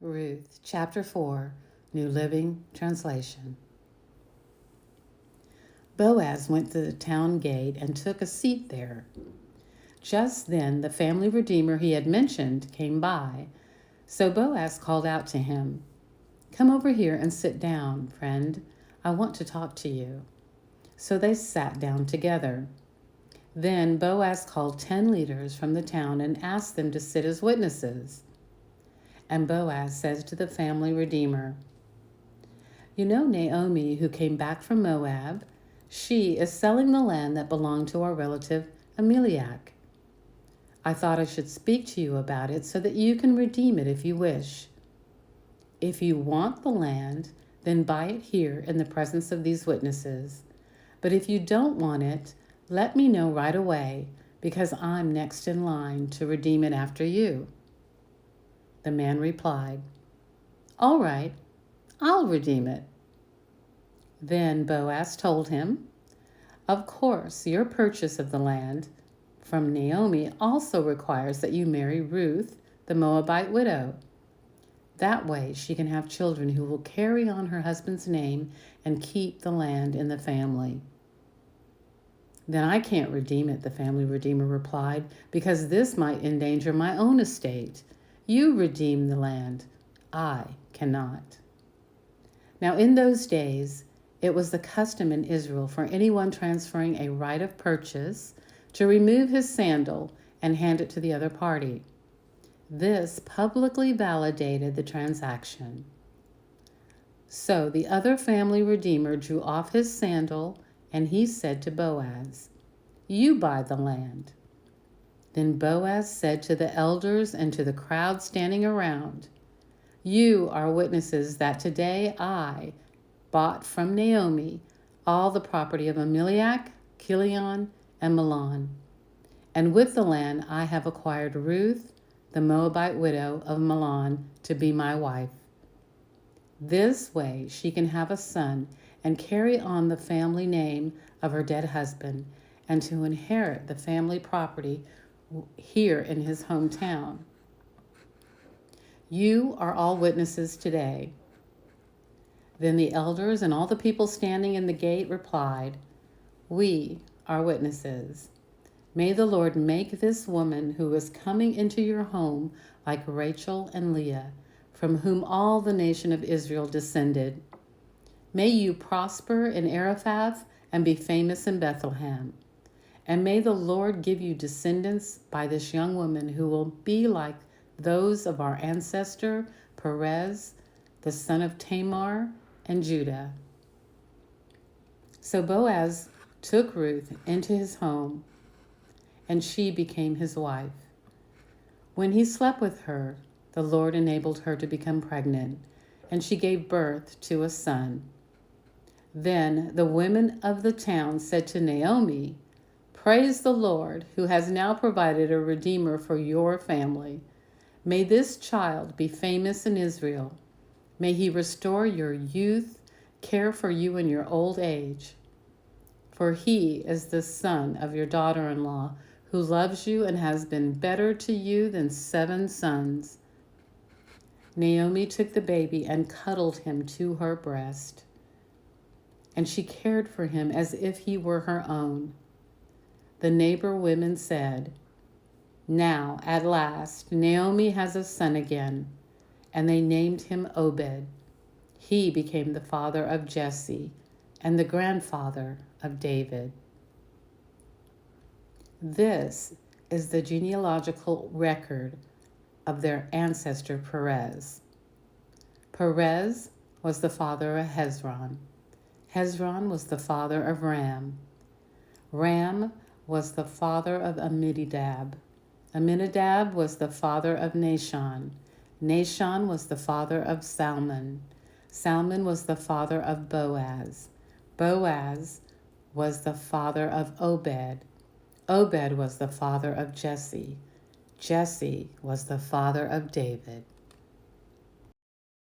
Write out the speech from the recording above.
Ruth, Chapter 4, New Living Translation. Boaz went to the town gate and took a seat there. Just then the family redeemer he had mentioned came by, so Boaz called out to him, "Come over here and sit down, friend. I want to talk to you." So they sat down together. Then Boaz called 10 leaders from the town and asked them to sit as witnesses. And Boaz says to the family redeemer, "You know Naomi, who came back from Moab? She is selling the land that belonged to our relative Elimelech. I thought I should speak to you about it so that you can redeem it if you wish. If you want the land, then buy it here in the presence of these witnesses. But if you don't want it, let me know right away, because I'm next in line to redeem it after you." The man replied, "All right, I'll redeem it." Then Boaz told him, "Of course, your purchase of the land from Naomi also requires that you marry Ruth, the Moabite widow. That way she can have children who will carry on her husband's name and keep the land in the family." "Then I can't redeem it," the family redeemer replied, "because this might endanger my own estate. You redeem the land. I cannot." Now in those days, it was the custom in Israel for anyone transferring a right of purchase to remove his sandal and hand it to the other party. This publicly validated the transaction. So the other family redeemer drew off his sandal, and he said to Boaz, "You buy the land." Then Boaz said to the elders and to the crowd standing around, "You are witnesses that today I bought from Naomi all the property of Elimelech, Chilion, and Mahlon. And with the land I have acquired Ruth, the Moabite widow of Mahlon, to be my wife. This way she can have a son and carry on the family name of her dead husband, and to inherit the family property here in his hometown. You are all witnesses today." Then the elders and all the people standing in the gate replied, "We are witnesses. May the Lord make this woman who is coming into your home like Rachel and Leah, from whom all the nation of Israel descended. May you prosper in Ephrathah and be famous in Bethlehem. And may the Lord give you descendants by this young woman who will be like those of our ancestor Perez, the son of Tamar, and Judah." So Boaz took Ruth into his home, and she became his wife. When he slept with her, the Lord enabled her to become pregnant, and she gave birth to a son. Then the women of the town said to Naomi, "Praise the Lord, who has now provided a redeemer for your family. May this child be famous in Israel. May he restore your youth, care for you in your old age. For he is the son of your daughter-in-law, who loves you and has been better to you than 7 sons." Naomi took the baby and cuddled him to her breast, and she cared for him as if he were her own. The neighbor women said, "Now, at last, Naomi has a son again," and they named him Obed. He became the father of Jesse and the grandfather of David. This is the genealogical record of their ancestor Perez. Perez was the father of Hezron. Hezron was the father of Ram. Ram was the father of Amminadab. Amminadab was the father of Nahshon. Nahshon was the father of Salmon. Salmon was the father of Boaz. Boaz was the father of Obed. Obed was the father of Jesse. Jesse was the father of David.